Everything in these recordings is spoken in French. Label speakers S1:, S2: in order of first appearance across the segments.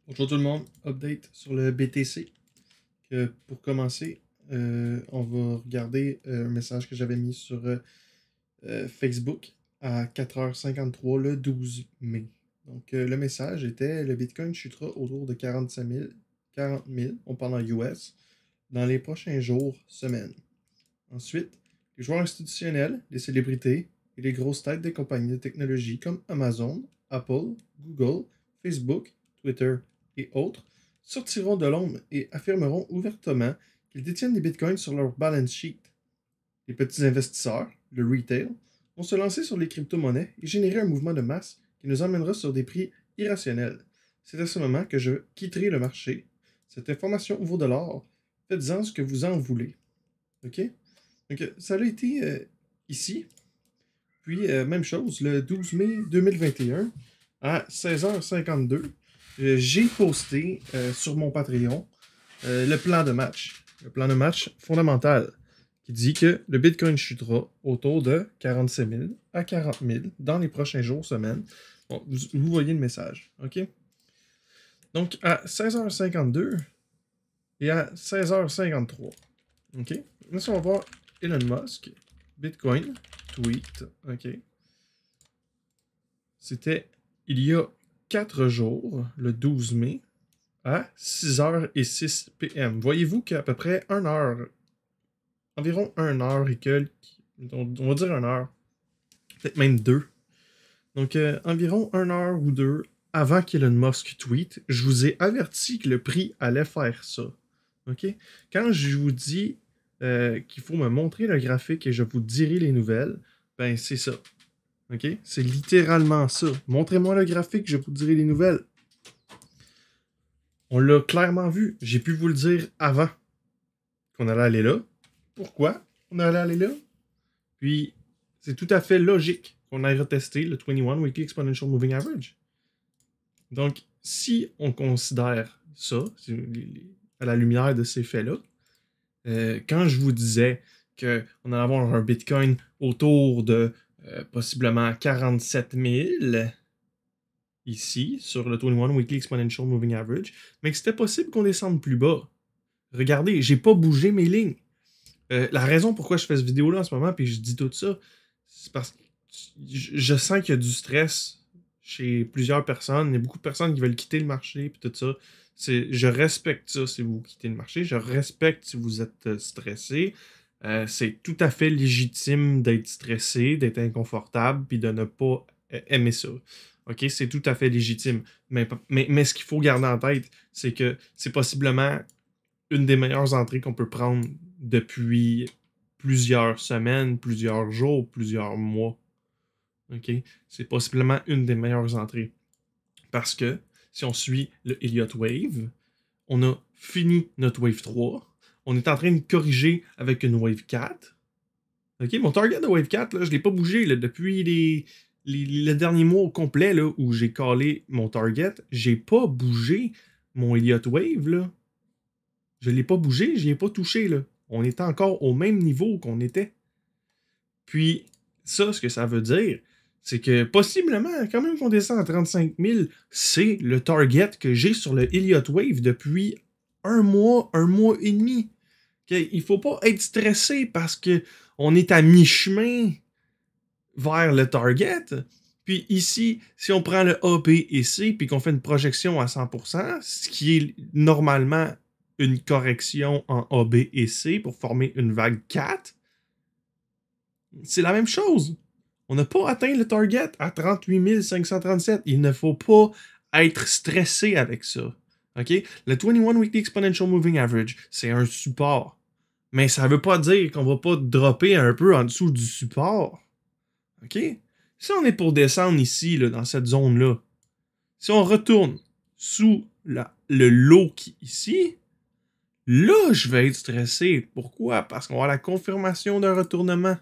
S1: Bonjour tout le monde, update sur le BTC. Pour commencer, on va regarder un message que j'avais mis sur Facebook à 4h53 le 12 mai. Donc le message était: le Bitcoin chutera autour de 45 000, 40 000, on parle en US, dans les prochains jours, semaines. Ensuite, les joueurs institutionnels, les célébrités et les grosses têtes des compagnies de technologie comme Amazon, Apple, Google, Facebook, Twitter et autres sortiront de l'ombre et affirmeront ouvertement qu'ils détiennent des bitcoins sur leur balance sheet. Les petits investisseurs, le retail, vont se lancer sur les crypto-monnaies et générer un mouvement de masse qui nous emmènera sur des prix irrationnels. C'est à ce moment que je quitterai le marché. Cette information vaut de l'or. Faites-en ce que vous en voulez. OK? Donc, ça a été ici. Puis, même chose, le 12 mai 2021, à 16h52, j'ai posté sur mon Patreon le plan de match. Le plan de match fondamental qui dit que le Bitcoin chutera autour de 47 000 à 40 000 dans les prochains jours, semaines. Bon, vous voyez le message. OK? Donc, à 16h52 et à 16h53. OK? Là, on va voir Elon Musk, Bitcoin, tweet. OK? C'était il y a 4 jours, le 12 mai, à 6h06 PM. Voyez-vous qu'à peu près 1 heure, environ 1 heure et quelques, on va dire 1 heure, peut-être même 2. Donc, environ 1 heure ou 2 avant qu'Elon Musk tweet, je vous ai averti que le prix allait faire ça. OK? Quand je vous dis qu'il faut me montrer le graphique et je vous dirai les nouvelles, ben c'est ça. OK? C'est littéralement ça. Montrez-moi le graphique, je vous dirai les nouvelles. On l'a clairement vu. J'ai pu vous le dire avant qu'on allait aller là. Pourquoi on allait aller là? Puis, c'est tout à fait logique qu'on aille retester le 21 Weekly Exponential Moving Average. Donc, si on considère ça, à la lumière de ces faits-là, quand je vous disais qu'on allait avoir un Bitcoin autour de possiblement 47 000 ici, sur le 21 Weekly Exponential Moving Average, mais que c'était possible qu'on descende plus bas. Regardez, j'ai pas bougé mes lignes. La raison pourquoi je fais cette vidéo-là en ce moment, puis je dis tout ça, c'est parce que je sens qu'il y a du stress chez plusieurs personnes. Il y a beaucoup de personnes qui veulent quitter le marché, puis tout ça. Je respecte ça si vous quittez le marché. Je respecte si vous êtes stressé. C'est tout à fait légitime d'être stressé, d'être inconfortable, puis de ne pas aimer ça. OK? C'est tout à fait légitime. Mais ce qu'il faut garder en tête, c'est que c'est possiblement une des meilleures entrées qu'on peut prendre depuis plusieurs semaines, plusieurs jours, plusieurs mois. OK? C'est possiblement une des meilleures entrées. Parce que si on suit le Elliott Wave, on a fini notre Wave 3. On est en train de corriger avec une Wave 4. OK? Mon target de Wave 4, là, je ne l'ai pas bougé là, depuis le dernier mois au complet là, où j'ai callé mon target. J'ai pas bougé mon Elliott Wave. Là. Je ne l'ai pas bougé, je n'y ai pas touché. Là. On est encore au même niveau qu'on était. Puis, ça, ce que ça veut dire, c'est que possiblement, quand même qu'on descend à 35 000, c'est le target que j'ai sur le Elliott Wave depuis un mois et demi. Okay? Il ne faut pas être stressé parce qu'on est à mi-chemin vers le target. Puis ici, si on prend le A, B et C, puis qu'on fait une projection à 100%, ce qui est normalement une correction en A, B et C pour former une vague 4, c'est la même chose. On n'a pas atteint le target à 38 537. Il ne faut pas être stressé avec ça. OK? Le 21 Weekly Exponential Moving Average, c'est un support. Mais ça ne veut pas dire qu'on ne va pas dropper un peu en dessous du support. OK? Si on est pour descendre ici, là, dans cette zone-là, si on retourne sous le low qui est ici, là, je vais être stressé. Pourquoi? Parce qu'on a la confirmation d'un retournement.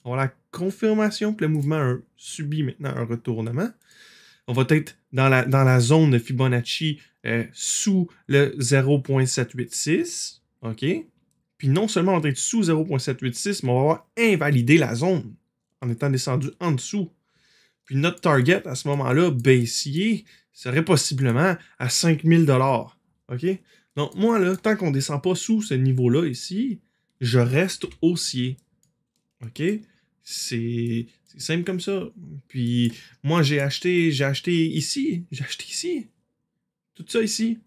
S1: On a la confirmation que le mouvement a subi maintenant un retournement. On va être dans la zone de Fibonacci sous le 0.786. OK? Puis non seulement on va être sous 0.786, mais on va avoir invalidé la zone en étant descendu en dessous. Puis notre target à ce moment-là, baissier, serait possiblement à 5000 $. OK? Donc, moi, là, tant qu'on ne descend pas sous ce niveau-là ici, je reste haussier. OK? C'est simple comme ça. Puis, moi, j'ai acheté ici. J'ai acheté ici. Tout ça ici.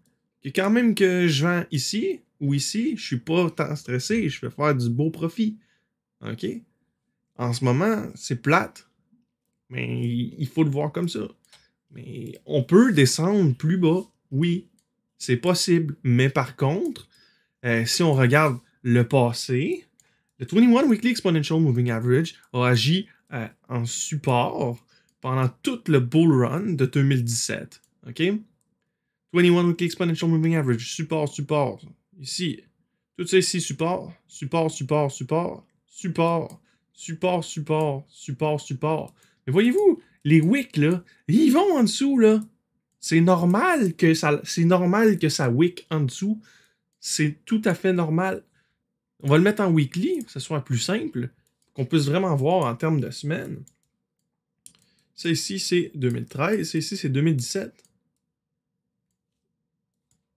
S1: Et quand même que je vends ici ou ici, je suis pas tant stressé. Je vais faire du beau profit. OK? En ce moment, c'est plate. Mais il faut le voir comme ça. Mais on peut descendre plus bas. Oui, c'est possible. Mais par contre, si on regarde le passé, le 21 Weekly Exponential Moving Average a agi en support pendant tout le bull run de 2017. OK? 21 Weekly Exponential Moving Average, support, support. Ici, tout ça ici, support, support, support, support, support, support, support, support, support. Mais voyez-vous, les wicks, là, ils vont en dessous, là. C'est normal que ça wick en dessous. C'est tout à fait normal. On va le mettre en weekly, que ce soit plus simple, qu'on puisse vraiment voir en termes de semaines. Ça ici, c'est 2013. Ça ici, c'est 2017.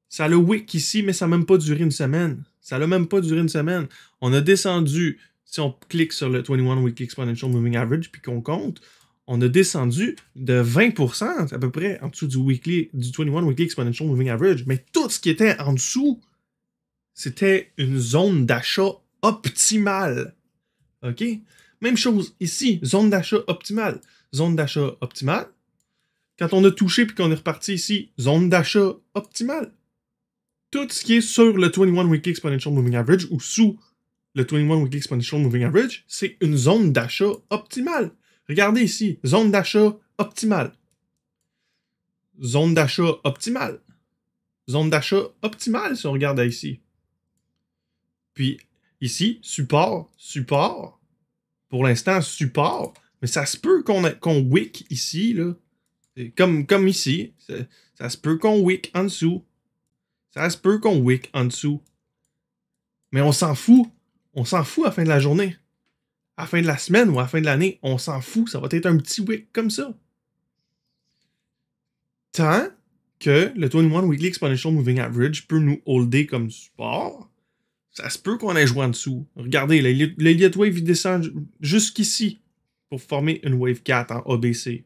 S1: Ça a le wick ici, mais ça n'a même pas duré une semaine. Ça n'a même pas duré une semaine. On a descendu, si on clique sur le 21 Weekly Exponential Moving Average, puis qu'on compte, on a descendu de 20% à peu près en dessous du 21 Weekly Exponential Moving Average. Mais tout ce qui était en dessous, c'était une zone d'achat optimale. OK? Même chose ici, zone d'achat optimale. Zone d'achat optimale. Quand on a touché puis qu'on est reparti ici, zone d'achat optimale. Tout ce qui est sur le 21 Weekly Exponential Moving Average ou sous le 21 Weekly Exponential Moving Average, c'est une zone d'achat optimale. Regardez ici, zone d'achat optimale. Zone d'achat optimale. Zone d'achat optimale si on regarde ici. Puis ici, support, support. Pour l'instant, support. Mais ça se peut qu'on wick ici, là. Comme ici. Ça se peut qu'on wick en dessous. Ça se peut qu'on wick en dessous. Mais on s'en fout. On s'en fout à la fin de la journée. À la fin de la semaine ou à la fin de l'année, on s'en fout. Ça va être un petit wick comme ça. Tant que le 21 Weekly Exponential Moving Average peut nous holder comme support, ça se peut qu'on ait joué en dessous. Regardez, l'Elliott Wave il descend jusqu'ici pour former une Wave 4 en ABC.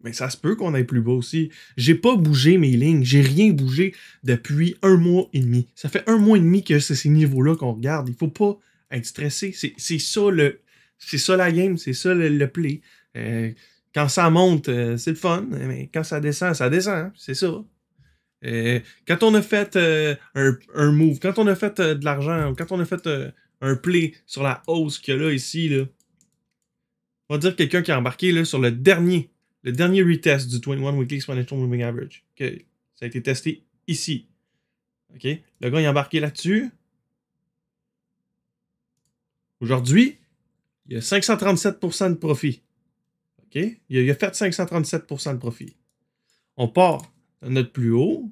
S1: Mais ça se peut qu'on aille plus bas aussi. J'ai pas bougé mes lignes. J'ai rien bougé depuis 1 mois et demi. Ça fait 1 mois et demi que c'est ces niveaux-là qu'on regarde. Il faut pas être stressé. C'est ça la game. C'est ça le play. Quand ça monte, c'est le fun. Mais quand ça descend, ça descend. C'est ça. Quand on a fait un move, quand on a fait de l'argent, quand on a fait un play sur la hausse qu'il y a là, ici, là, on va dire quelqu'un qui a embarqué là, sur le dernier retest du 21 Weekly Exponential Moving Average. Okay. Ça a été testé ici. OK? Le gars il a embarqué là-dessus. Aujourd'hui, il a 537% de profit. OK? Il a fait 537% de profit. On part à notre plus haut,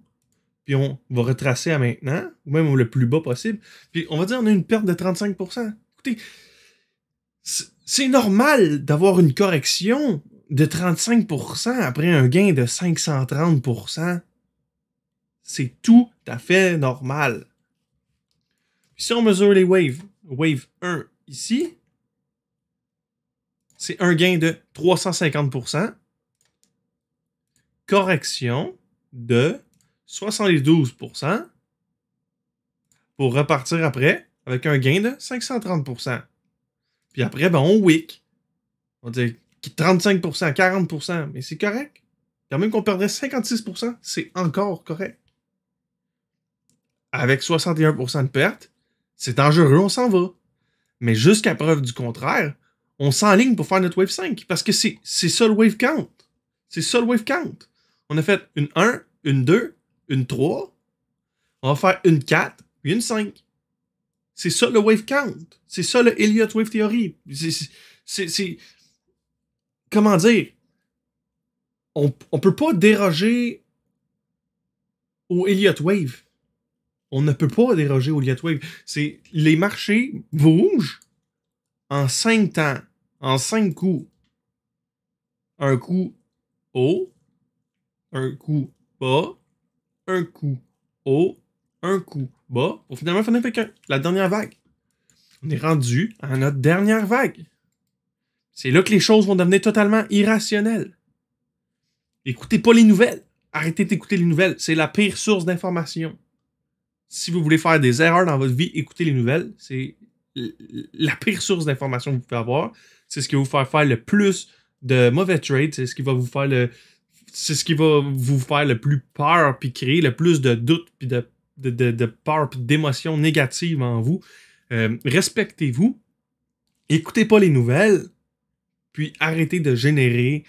S1: puis on va retracer à maintenant, ou même le plus bas possible. Puis on va dire qu'on a une perte de 35%. Écoutez, c'est normal d'avoir une correction de 35% après un gain de 530%. C'est tout à fait normal. Puis si on mesure les waves, wave 1 ici, c'est un gain de 350%. Correction de 72% pour repartir après avec un gain de 530%. Puis après, ben, on wick. On va dire 35%, 40%, mais c'est correct. Quand même qu'on perdrait 56%, c'est encore correct. Avec 61% de perte, c'est dangereux, on s'en va. Mais jusqu'à preuve du contraire, on s'enligne pour faire notre wave 5. Parce que c'est ça le wave count. C'est ça le wave count. On a fait une 1, une 2, une 3. On va faire une 4, puis une 5. C'est ça le wave count. C'est ça le Elliott Wave Theory. C'est comment dire? On peut pas déroger au Elliott Wave. On ne peut pas déroger au Elliott Wave. Les marchés bougent en 5 temps, en 5 coups. Un coup haut, un coup bas, un coup haut, un coup bas, pour finalement finir avec la dernière vague. On est rendu à notre dernière vague. C'est là que les choses vont devenir totalement irrationnelles. Écoutez pas les nouvelles. Arrêtez d'écouter les nouvelles. C'est la pire source d'information. Si vous voulez faire des erreurs dans votre vie, écoutez les nouvelles. C'est la pire source d'information que vous pouvez avoir. C'est ce qui va vous faire le plus de mauvais trades. C'est ce qui va vous faire le plus peur puis créer le plus de doutes puis de peur puis d'émotions négatives en vous. Respectez-vous. Écoutez pas les nouvelles. Puis arrêtez de générer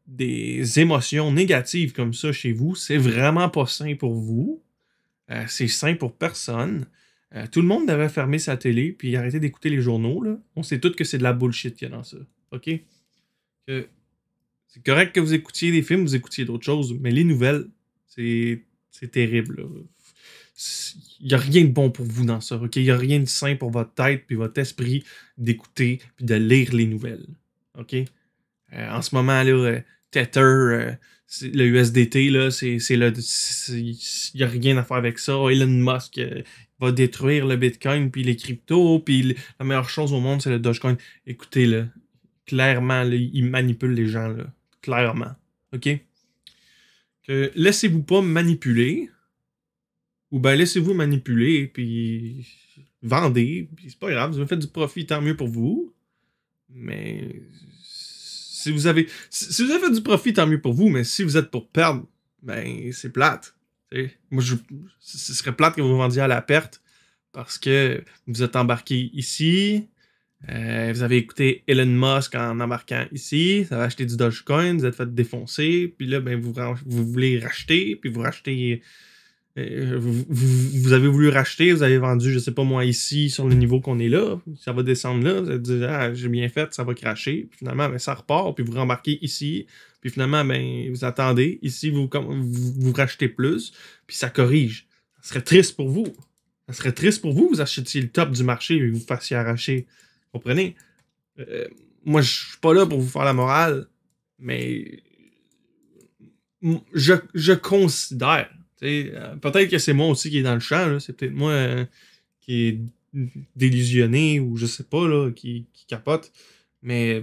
S1: des émotions négatives comme ça chez vous. C'est vraiment pas sain pour vous. C'est sain pour personne. Tout le monde devrait fermer sa télé puis arrêter d'écouter les journaux. Là. On sait tous que c'est de la bullshit qu'il y a dans ça. OK? C'est correct que vous écoutiez des films, vous écoutiez d'autres choses, mais les nouvelles, c'est terrible. Il n'y a rien de bon pour vous dans ça. OK? Il n'y a rien de sain pour votre tête puis votre esprit d'écouter puis de lire les nouvelles. OK? En ce moment, là, Tether, le USDT, là, il n'y a rien à faire avec ça. Elon Musk va détruire le Bitcoin, puis les cryptos, puis la meilleure chose au monde, c'est le Dogecoin. Écoutez, là, clairement, là, il manipule les gens, là. Clairement. OK? Laissez-vous pas manipuler, ou bien laissez-vous manipuler, puis vendez, puis c'est pas grave, vous avez fait du profit, tant mieux pour vous. Mais si vous avez fait du profit, tant mieux pour vous, mais si vous êtes pour perdre, ben c'est plate. T'sais. Moi, ce serait plate que vous vendiez à la perte parce que vous êtes embarqué ici, vous avez écouté Elon Musk en embarquant ici, vous avez acheté du Dogecoin, vous êtes fait défoncer, puis là, ben vous voulez racheter, puis vous rachetez... vous avez voulu racheter, vous avez vendu, je sais pas moi, ici, sur le niveau qu'on est là, ça va descendre là, vous allez dire, ah, j'ai bien fait, ça va cracher, puis finalement, ben, ça repart, puis vous rembarquez ici, puis finalement, ben, vous attendez, ici, vous rachetez plus, puis ça corrige. Ça serait triste pour vous. Ça serait triste pour vous, vous achetiez le top du marché et vous vous fassiez arracher. Vous comprenez? Moi, je suis pas là pour vous faire la morale, mais je considère. Peut-être que c'est moi aussi qui est dans le champ, là. C'est peut-être moi qui est délusionné ou je sais pas, là, qui capote. Mais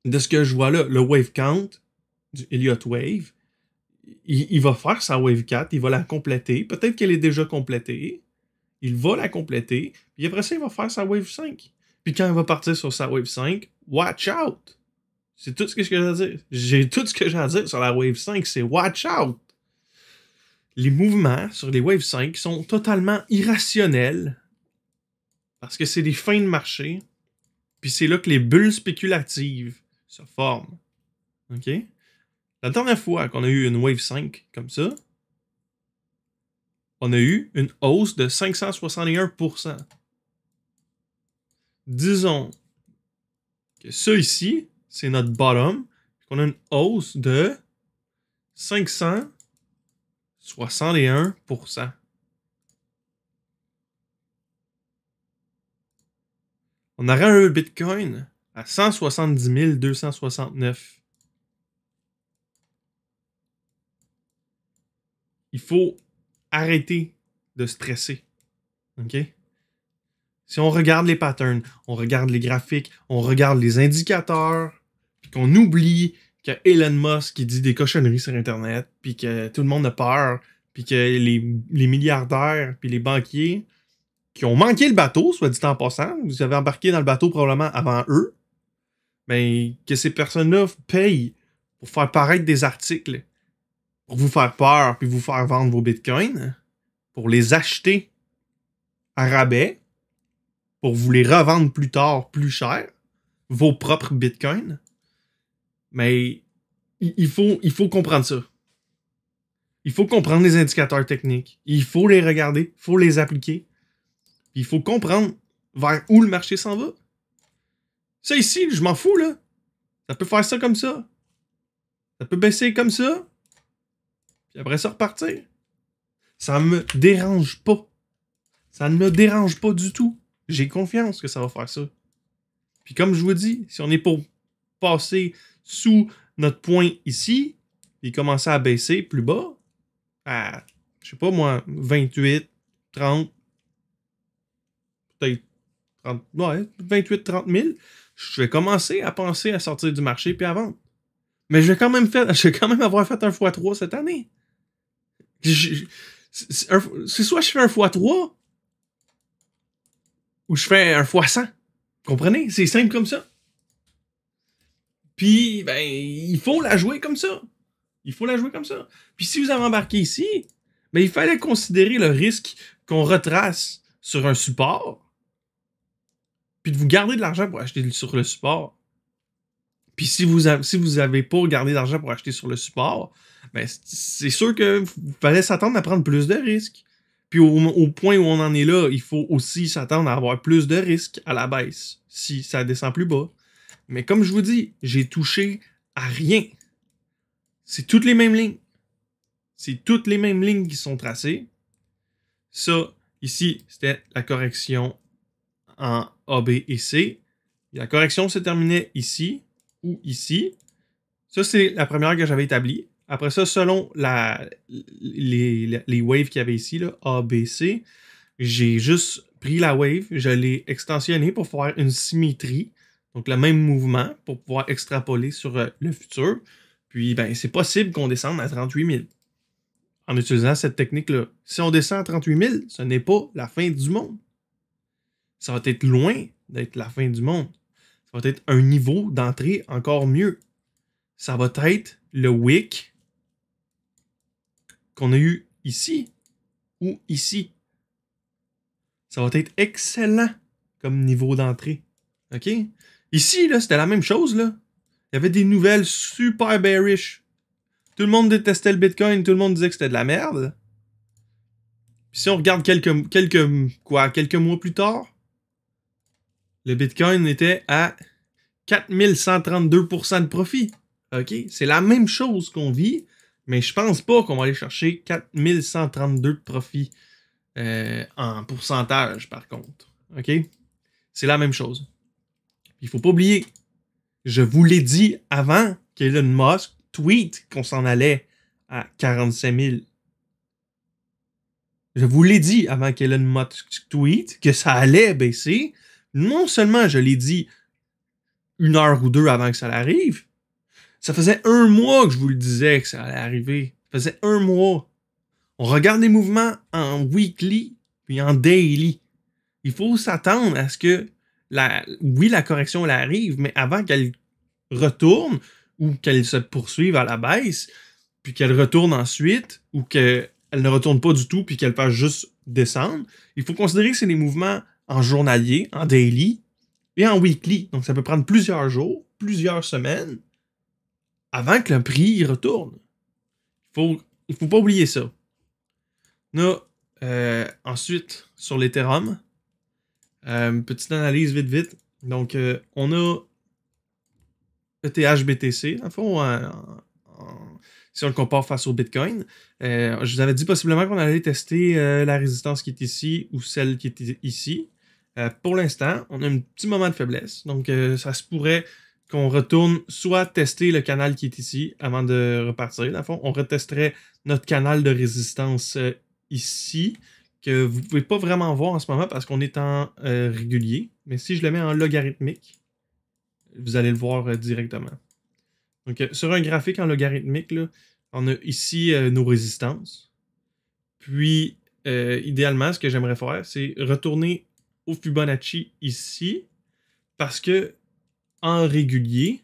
S1: de ce que je vois là, le wave count du Elliott Wave, il va faire sa wave 4, il va la compléter. Peut-être qu'elle est déjà complétée. Il va la compléter. Puis après ça, il va faire sa wave 5. Puis quand il va partir sur sa wave 5, watch out! C'est tout ce que j'ai à dire. J'ai tout ce que j'ai à dire sur la wave 5, c'est watch out! Les mouvements sur les Wave 5 sont totalement irrationnels parce que c'est des fins de marché, puis c'est là que les bulles spéculatives se forment. OK? La dernière fois qu'on a eu une Wave 5 comme ça, on a eu une hausse de 561%. Disons que ça ici, c'est notre bottom, qu'on a une hausse de 561%. On aurait un Bitcoin à 170 269. Il faut arrêter de stresser. OK? Si on regarde les patterns, on regarde les graphiques, on regarde les indicateurs, puis qu'on oublie que Elon Musk qui dit des cochonneries sur Internet, puis que tout le monde a peur, puis que les milliardaires, puis les banquiers qui ont manqué le bateau, soit dit en passant, vous avez embarqué dans le bateau probablement avant eux, mais que ces personnes-là payent pour faire paraître des articles, pour vous faire peur, puis vous faire vendre vos bitcoins, pour les acheter à rabais, pour vous les revendre plus tard plus cher, vos propres bitcoins. Mais il faut comprendre ça. Il faut comprendre les indicateurs techniques. Il faut les regarder, il faut les appliquer. Puis il faut comprendre vers où le marché s'en va. Ça ici, je m'en fous, là. Ça peut faire ça comme ça. Ça peut baisser comme ça. Puis après ça, repartir. Ça me dérange pas. Ça ne me dérange pas du tout. J'ai confiance que ça va faire ça. Puis comme je vous dis, si on est pour passer sous notre point ici, il commençait à baisser plus bas, à, je sais pas moi, 28, 30, peut-être 30, ouais, 28, 30 000, je vais commencer à penser à sortir du marché puis à vendre. Mais je vais quand même avoir fait un x3 cette année. C'est soit je fais un x3 ou je fais un x100. Comprenez? C'est simple comme ça. Puis, ben, il faut la jouer comme ça. Il faut la jouer comme ça. Puis si vous avez embarqué ici, ben, il fallait considérer le risque qu'on retrace sur un support, puis de vous garder de l'argent pour acheter sur le support. Puis si vous avez pas gardé d'argent pour acheter sur le support, ben c'est sûr que fallait s'attendre à prendre plus de risques. Puis au point où on en est là, il faut aussi s'attendre à avoir plus de risques à la baisse si ça descend plus bas. Mais comme je vous dis, j'ai touché à rien. C'est toutes les mêmes lignes. C'est toutes les mêmes lignes qui sont tracées. Ça, ici, c'était la correction en A, B et C. La correction se terminait ici ou ici. Ça, c'est la première que j'avais établie. Après ça, selon les waves qu'il y avait ici, là, A, B, C, j'ai juste pris la wave, je l'ai extensionnée pour faire une symétrie, donc le même mouvement, pour pouvoir extrapoler sur le futur. Puis, ben, c'est possible qu'on descende à 38 000 en utilisant cette technique-là. Si on descend à 38 000, ce n'est pas la fin du monde. Ça va être loin d'être la fin du monde. Ça va être un niveau d'entrée encore mieux. Ça va être le wick qu'on a eu ici ou ici. Ça va être excellent comme niveau d'entrée. OK? Ici, là, c'était la même chose, là. Il y avait des nouvelles super bearish. Tout le monde détestait le Bitcoin, tout le monde disait que c'était de la merde. Puis si on regarde quelques mois plus tard, le Bitcoin était à 4132% de profit. OK? C'est la même chose qu'on vit, mais je pense pas qu'on va aller chercher 4132 de profit en pourcentage, par contre. OK? C'est la même chose. Il faut pas oublier, je vous l'ai dit avant qu'Elon Musk tweet qu'on s'en allait à 45 000. Je vous l'ai dit avant qu'Elon Musk tweet que ça allait baisser. Non seulement je l'ai dit 1 heure ou 2 avant que ça arrive, ça faisait 1 mois que je vous le disais que ça allait arriver. Ça faisait 1 mois. On regarde les mouvements en weekly puis en daily. Il faut s'attendre à ce que la correction elle arrive, mais avant qu'elle retourne ou qu'elle se poursuive à la baisse, puis qu'elle retourne ensuite, ou qu'elle ne retourne pas du tout, puis qu'elle fasse juste descendre, il faut considérer que c'est des mouvements en journalier, en daily et en weekly. Donc ça peut prendre plusieurs jours, plusieurs semaines, avant que le prix retourne. Il faut pas oublier ça. Ensuite, sur l'Ethereum, petite analyse vite. Donc, on a ETH-BTC, dans le fond, si on le compare face au Bitcoin. Je vous avais dit possiblement qu'on allait tester la résistance qui est ici ou celle qui est ici. Pour l'instant, on a un petit moment de faiblesse. Donc, ça se pourrait qu'on retourne soit tester le canal qui est ici avant de repartir. Dans le fond, on retesterait notre canal de résistance ici, que vous ne pouvez pas vraiment voir en ce moment parce qu'on est en régulier. Mais si je le mets en logarithmique, vous allez le voir directement. Donc, sur un graphique en logarithmique, là, on a ici nos résistances. Puis, idéalement, ce que j'aimerais faire, c'est retourner au Fibonacci ici, parce que en régulier,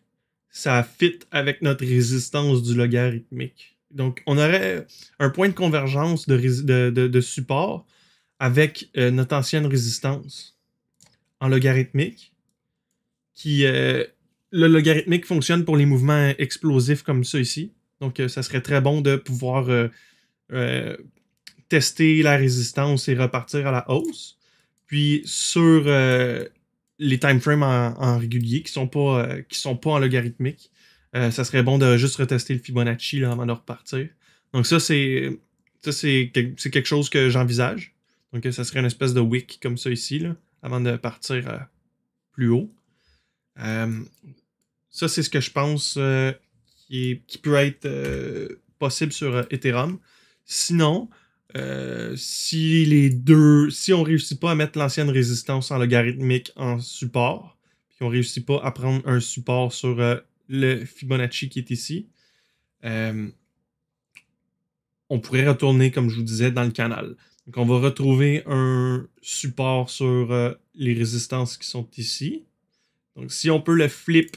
S1: ça fit avec notre résistance du logarithmique. Donc, on aurait un point de convergence de support avec notre ancienne résistance en logarithmique, qui, le logarithmique fonctionne pour les mouvements explosifs comme ça ici. Donc, ça serait très bon de pouvoir tester la résistance et repartir à la hausse. Puis, sur les timeframes en régulier qui sont pas en logarithmique, ça serait bon de juste retester le Fibonacci là, avant de repartir. Donc ça, c'est quelque chose que j'envisage. Donc ça serait une espèce de wick comme ça ici, là, avant de partir plus haut. Ça, c'est ce que je pense qui peut être possible sur Ethereum. Sinon, si on réussit pas à mettre l'ancienne résistance en logarithmique en support, puis on réussit pas à prendre un support sur le Fibonacci qui est ici, on pourrait retourner, comme je vous disais, dans le canal. Donc, on va retrouver un support sur les résistances qui sont ici. Donc, si on peut le flip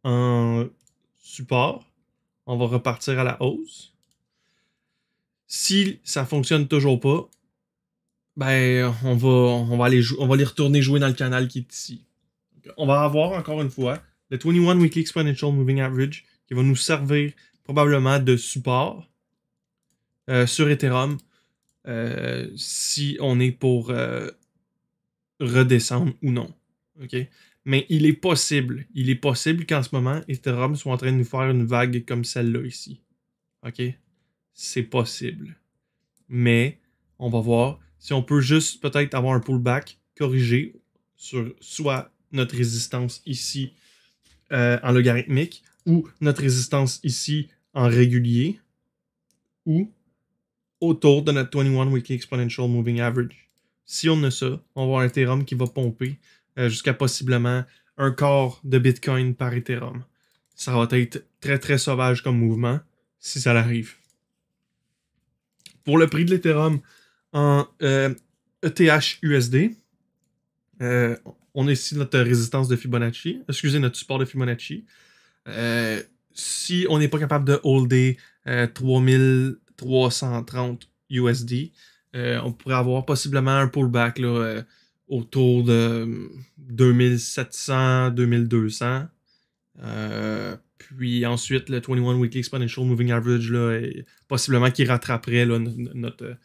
S1: en support, on va repartir à la hausse. Si ça fonctionne toujours pas, ben, on va aller retourner jouer dans le canal qui est ici. Donc, on va avoir, encore une fois, le 21 Weekly Exponential Moving Average qui va nous servir probablement de support sur Ethereum si on est pour redescendre ou non. Okay? Mais il est possible qu'en ce moment, Ethereum soit en train de nous faire une vague comme celle-là ici. OK? C'est possible. Mais on va voir si on peut juste peut-être avoir un pullback corrigé sur soit notre résistance ici en logarithmique ou notre résistance ici en régulier ou autour de notre 21 Weekly Exponential Moving Average. Si on a ça, on va avoir un Ethereum qui va pomper jusqu'à possiblement un quart de Bitcoin par Ethereum. Ça va être très très sauvage comme mouvement si ça arrive. Pour le prix de l'Ethereum en ETH-USD, on a ici notre résistance de Fibonacci, notre support de Fibonacci. Si on n'est pas capable de holder 3330 USD, on pourrait avoir possiblement un pullback là, autour de 2700, 2200. Puis ensuite, le 21 Weekly Exponential Moving Average, là, possiblement qui rattraperait là, notre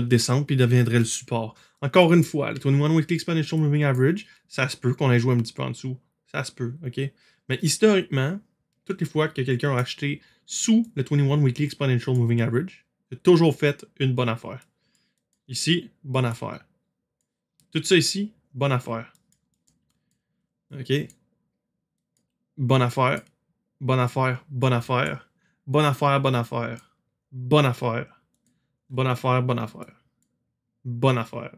S1: descente puis deviendrait le support. Encore une fois, le 21 Weekly Exponential Moving Average, ça se peut qu'on ait joué un petit peu en dessous. Ça se peut, OK? Mais historiquement, toutes les fois que quelqu'un a acheté sous le 21 Weekly Exponential Moving Average, il a toujours fait une bonne affaire. Ici, bonne affaire. Tout ça ici, bonne affaire. OK? Bonne affaire. Bonne affaire, bonne affaire. Bonne affaire, bonne affaire. Bonne affaire. Bonne affaire, bonne affaire. Bonne affaire.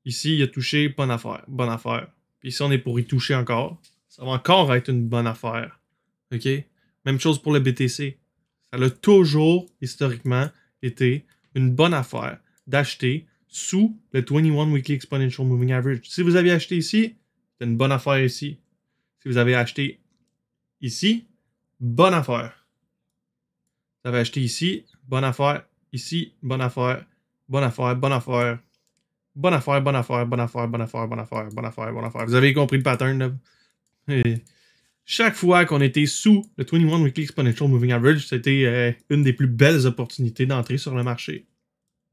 S1: Ici, il a touché, bonne affaire, bonne affaire. Puis ici, on est pour y toucher encore. Ça va encore être une bonne affaire. OK? Même chose pour le BTC. Ça a toujours, historiquement, été une bonne affaire d'acheter sous le 21 Weekly Exponential Moving Average. Si vous aviez acheté ici, c'est une bonne affaire ici. Si vous avez acheté ici, bonne affaire. Vous avez acheté ici, bonne affaire. Ici, bonne affaire. Bonne affaire, bonne affaire. Bonne affaire, bonne affaire, bonne affaire, bonne affaire, bonne affaire, bonne affaire, bonne affaire. Vous avez compris le pattern, là? Et chaque fois qu'on était sous le 21 Weekly Exponential Moving Average, c'était une des plus belles opportunités d'entrer sur le marché.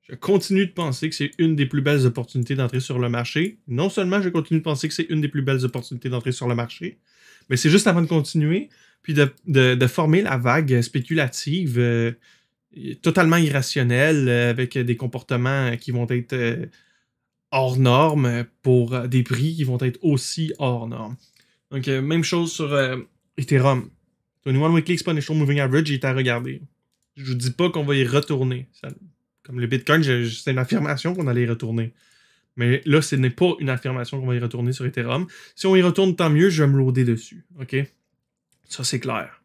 S1: Je continue de penser que c'est une des plus belles opportunités d'entrer sur le marché. Non seulement je continue de penser que c'est une des plus belles opportunités d'entrer sur le marché, mais c'est juste avant de continuer, puis de former la vague spéculative totalement irrationnelle, avec des comportements qui vont être hors normes pour des prix qui vont être aussi hors normes. Donc, même chose sur Ethereum. 21 Weekly Exponential Moving Average, il est à regarder. Je vous dis pas qu'on va y retourner. Comme le Bitcoin, c'est une affirmation qu'on allait y retourner. Mais là, ce n'est pas une affirmation qu'on va y retourner sur Ethereum. Si on y retourne, tant mieux, je vais me loader dessus. OK? Ça, c'est clair.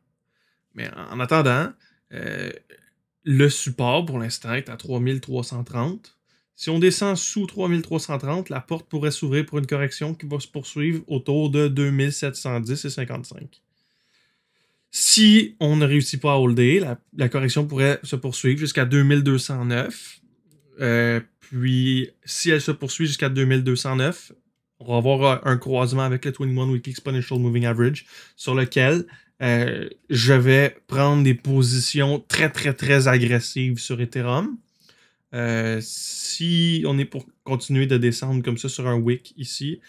S1: Mais en attendant, le support, pour l'instant, est à 3330. Si on descend sous 3330, la porte pourrait s'ouvrir pour une correction qui va se poursuivre autour de 2710 et 55. Si on ne réussit pas à holder, la correction pourrait se poursuivre jusqu'à 2209. Puis, si elle se poursuit jusqu'à 2209, on va avoir un croisement avec le 21 Weekly Exponential Moving Average sur lequel je vais prendre des positions très, très, très agressives sur Ethereum. Si on est pour continuer de descendre comme ça sur un wick ici,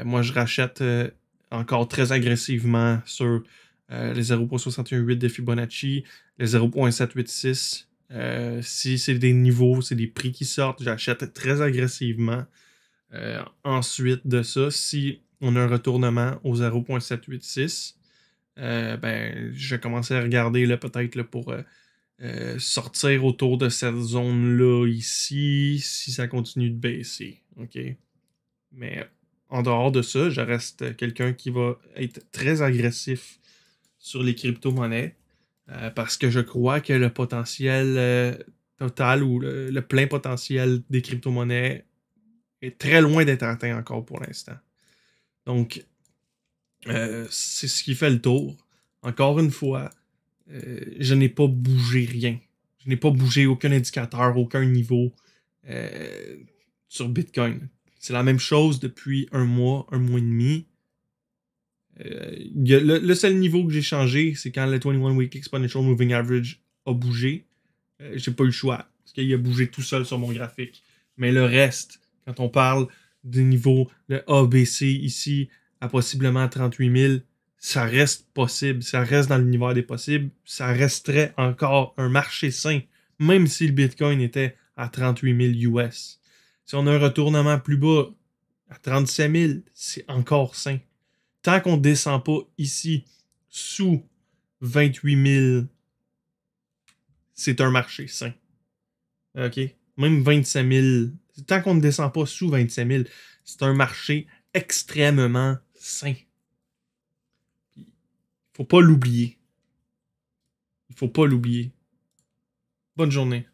S1: moi je rachète encore très agressivement sur les 0.618 de Fibonacci, les 0.786. Si c'est des niveaux, c'est des prix qui sortent, j'achète très agressivement. Ensuite de ça, si on a un retournement au 0.786, ben, je vais commencer à regarder là, peut-être pour sortir autour de cette zone-là ici, si ça continue de baisser. OK? Mais en dehors de ça, je reste quelqu'un qui va être très agressif sur les crypto-monnaies parce que je crois que le potentiel total ou le plein potentiel des crypto-monnaies est très loin d'être atteint encore pour l'instant. Donc, c'est ce qui fait le tour. Encore une fois, je n'ai pas bougé rien. Je n'ai pas bougé aucun indicateur, aucun niveau sur Bitcoin. C'est la même chose depuis un mois et demi. Le seul niveau que j'ai changé, c'est quand le 21 Week Exponential Moving Average a bougé. J'ai pas eu le choix, parce qu'il a bougé tout seul sur mon graphique. Mais le reste, quand on parle du niveau, le ABC ici, à possiblement 38 000, ça reste possible, ça reste dans l'univers des possibles, ça resterait encore un marché sain, même si le Bitcoin était à 38 000 US. Si on a un retournement plus bas, à 37 000, c'est encore sain. Tant qu'on ne descend pas ici, sous 28 000, c'est un marché sain. OK? Même 25 000. Tant qu'on ne descend pas sous 25 000, c'est un marché extrêmement sain. Faut pas l'oublier. Il faut pas l'oublier. Bonne journée.